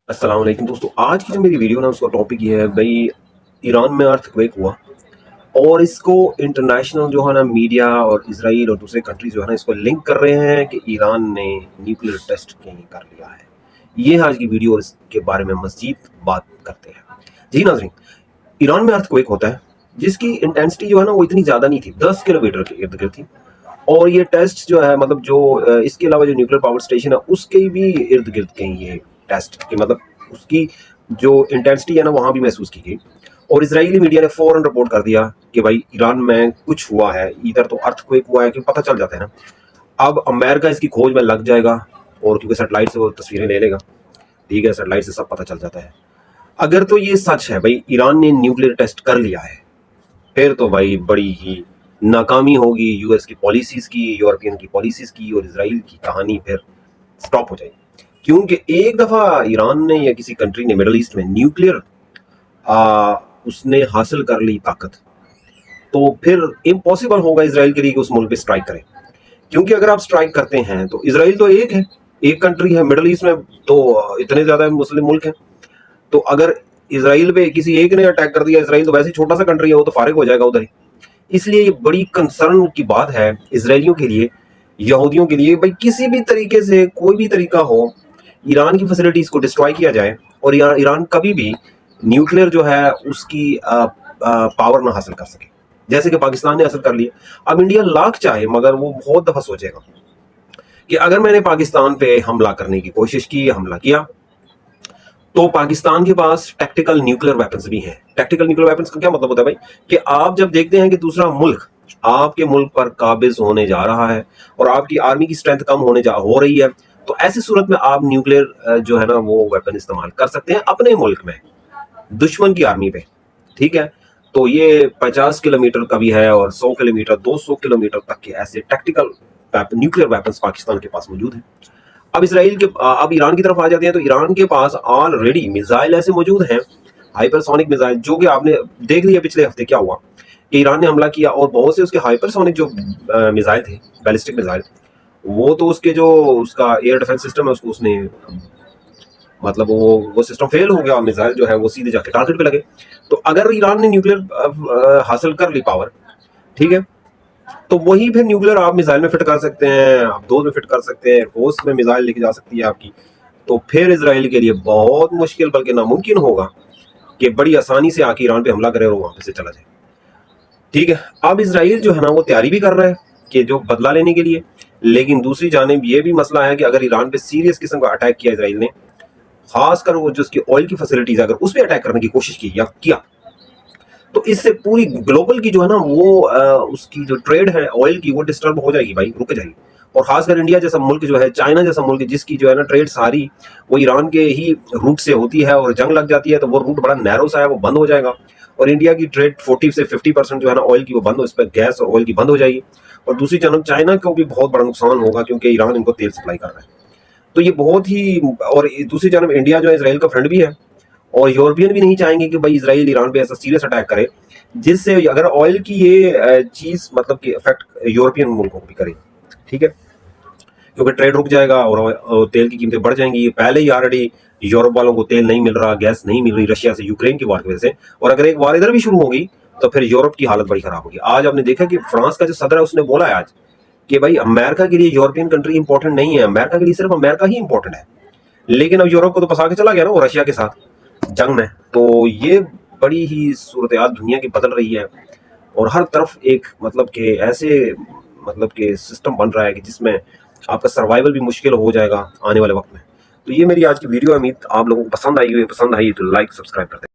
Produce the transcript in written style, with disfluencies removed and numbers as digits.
السلام علیکم دوستو، آج کی جو میری ویڈیو نا اس کا ٹاپک یہ ہے بھائی ایران میں ارتھ کویک ہوا اور اس کو انٹرنیشنل جو ہے نا میڈیا اور اسرائیل اور دوسرے کنٹریز جو ہے نا اس کو لنک کر رہے ہیں کہ ایران نے نیوکلیر ٹیسٹ کہیں کر لیا ہے۔ یہ آج کی ویڈیو اور اس کے بارے میں مزید بات کرتے ہیں۔ جی ناظرین، ایران میں ارتھ کویک ہوتا ہے جس کی انٹینسٹی جو ہے نا وہ اتنی زیادہ نہیں تھی، 10 کلومیٹر کے ارد گرد تھی، اور یہ ٹیسٹ جو ہے مطلب جو اس کے علاوہ جو نیوکلیر پاور اسٹیشن ہے اس کے بھی ارد گرد کہیں یہ ٹیسٹ کہ مطلب اس کی جو انٹینسٹی ہے نا وہاں بھی محسوس کی گئی، اور اسرائیلی میڈیا نے فوراً رپورٹ کر دیا کہ بھائی ایران میں کچھ ہوا ہے، ادھر تو ارتھ کویک ہوا ہے کہ پتہ چل جاتا ہے نا۔ اب امریکہ اس کی کھوج میں لگ جائے گا اور کیونکہ سیٹلائٹ سے وہ تصویریں لے لے گا، ٹھیک ہے، سیٹلائٹ سے سب پتہ چل جاتا ہے۔ اگر تو یہ سچ ہے بھائی ایران نے نیوکلیر ٹیسٹ کر لیا ہے، پھر تو بھائی بڑی ہی ناکامی ہوگی یو ایس کی پالیسیز کی، یورپین کی پالیسیز کی، اور اسرائیل کی کہانی پھر سٹاپ ہو جائے گی، کیونکہ ایک دفعہ ایران نے یا کسی کنٹری نے مڈل ایسٹ میں نیوکلیر اس نے حاصل کر لی طاقت، تو پھر امپاسبل ہوگا اسرائیل کے لیے کہ اس ملک پہ اسٹرائک کرے، کیونکہ اگر آپ اسٹرائک کرتے ہیں تو اسرائیل تو ایک ہے، ایک کنٹری ہے مڈل ایسٹ میں، تو اتنے زیادہ مسلم ملک ہیں، تو اگر اسرائیل پہ کسی ایک نے اٹیک کر دیا، اسرائیل تو ویسے چھوٹا سا کنٹری ہے، وہ تو فارغ ہو جائے گا ادھر ہی۔ اس لیے یہ بڑی کنسرن کی بات ہے اسرائیلیوں کے لیے، یہودیوں کے لیے، بھائی کسی بھی طریقے سے کوئی بھی طریقہ ہو ایران کی فیسلٹیز کو ڈسٹرائے کیا جائے اور ایران کبھی بھی نیوکلیر جو ہے اس کی پاور نہ حاصل کر سکے، جیسے کہ پاکستان نے حاصل کر لیا۔ اب انڈیا لاکھ چاہے مگر وہ بہت دفعہ سوچے گا کہ اگر میں نے پاکستان پہ حملہ کرنے کی کوشش کی، حملہ کیا، تو پاکستان کے پاس ٹیکٹیکل نیوکلیر ویپنز بھی ہیں۔ ٹیکٹیکل نیوکلیر ویپنز کا کیا مطلب ہوتا ہے بھائی؟ کہ آپ جب دیکھتے ہیں کہ دوسرا ملک آپ کے ملک پر قابض ہونے جا رہا ہے اور آپ کی آرمی کی اسٹرینتھ کم ہو رہی ہے، تو ایسی صورت میں آپ نیوکلیر جو ہے نا وہ ویپن استعمال کر سکتے ہیں اپنے ملک میں دشمن کی آرمی پہ، ٹھیک ہے۔ تو یہ 50 کلومیٹر کا بھی ہے اور 100 کلومیٹر 200 کلومیٹر تک کے ایسے ٹیکٹیکل نیوکلیر ویپنز پاکستان کے پاس موجود ہیں۔ اب اب ایران کی طرف آ جاتے ہیں تو ایران کے پاس آلریڈی میزائل ایسے موجود ہیں، ہائپر سونک میزائل، جو کہ آپ نے دیکھ لیا پچھلے ہفتے کیا ہوا کہ ایران نے حملہ کیا اور بہت سے اس کے ہائپر سونک جو میزائل تھے، بیلسٹک میزائل، وہ تو اس کے جو اس کا ایئر ڈیفنس سسٹم ہے اس نے مطلب وہ سسٹم فیل ہو گیا، میزائل جو ہے وہ سیدھے جا کے ٹارگٹ پہ لگے۔ تو اگر ایران نے نیوکلیر حاصل کر لی پاور، ٹھیک ہے، تو وہی پھر نیوکلیر آپ میزائل میں فٹ کر سکتے ہیں، آپ دوز میں فٹ کر سکتے ہیں، ایئر فورس میں میزائل لے کے جا سکتی ہے آپ کی، تو پھر اسرائیل کے لیے بہت مشکل بلکہ ناممکن ہوگا کہ بڑی آسانی سے آ کے ایران پہ حملہ کرے اور وہاں پہ سے چلا جائے، ٹھیک ہے۔ اب اسرائیل جو ہے نا وہ تیاری بھی کر رہا ہے کہ جو بدلہ لینے کے لیے، لیکن دوسری جانب یہ بھی مسئلہ ہے کہ اگر ایران پہ سیریس قسم کا اٹیک کیا اسرائیل نے، خاص کر وہ جو اس کی آئل کی فیسلٹیز اگر اس پہ اٹیک کرنے کی کوشش کی یا کیا، تو اس سے پوری گلوبل کی جو ہے نا وہ اس کی جو ٹریڈ ہے آئل کی وہ ڈسٹرب ہو جائے گی بھائی، رک جائے گی، اور خاص کر انڈیا جیسا ملک جو ہے، چائنا جیسا ملک جس کی جو ہے نا ٹریڈ ساری وہ ایران کے ہی روٹ سے ہوتی ہے، اور جنگ لگ جاتی ہے تو وہ روٹ بڑا نیرو سا ہے، وہ بند ہو جائے گا، اور انڈیا کی ٹریڈ 40 سے 50% جو ہے نا آئل کی وہ بند ہو، اس پہ گیس اور آئل کی بند ہو جائے گی، اور دوسری جانب چائنا کو بھی بہت بڑا نقصان ہوگا کیونکہ ایران ان کو تیل سپلائی کر رہا ہے۔ تو یہ بہت ہی، اور دوسری جانب انڈیا جو ہے اسرائیل کا فرینڈ بھی ہے، اور یورپین بھی نہیں چاہیں گے کہ بھائی اسرائیل ایران پہ ایسا سیریس اٹیک کرے جس سے اگر آئل کی یہ چیز مطلب کہ افیکٹ یورپین ملکوں کو بھی کرے، ٹھیک ہے، کیونکہ ٹریڈ رک جائے گا اور تیل کی قیمتیں بڑھ جائیں گی۔ پہلے ہی آلریڈی یورپ والوں کو تیل نہیں مل رہا، گیس نہیں مل رہی رشیا سے، یوکرین کی وار کی وجہ سے، اور اگر ایک وار ادھر بھی شروع ہو گئی تو پھر یورپ کی حالت بڑی خراب ہوگی۔ آج آپ نے دیکھا کہ فرانس کا جو صدر ہے اس نے بولا ہے آج کہ بھائی امریکہ کے لیے یورپین کنٹری امپورٹنٹ نہیں ہے، امریکہ کے لیے صرف امریکہ ہی امپورٹنٹ ہے، لیکن اب یورپ کو تو پسا کے چلا گیا نا وہ رشیا کے ساتھ جنگ میں۔ تو یہ بڑی ہی صورتحال دنیا کی بدل رہی ہے، اور ہر طرف ایک مطلب کہ ایسے مطلب کہ سسٹم بن رہا ہے کہ جس میں آپ کا سروائیول بھی مشکل ہو جائے گا آنے والے وقت میں۔ تو یہ میری آج کی ویڈیو، امید آپ لوگوں کو پسند آئی تو لائک سبسکرائب کرتے ہیں۔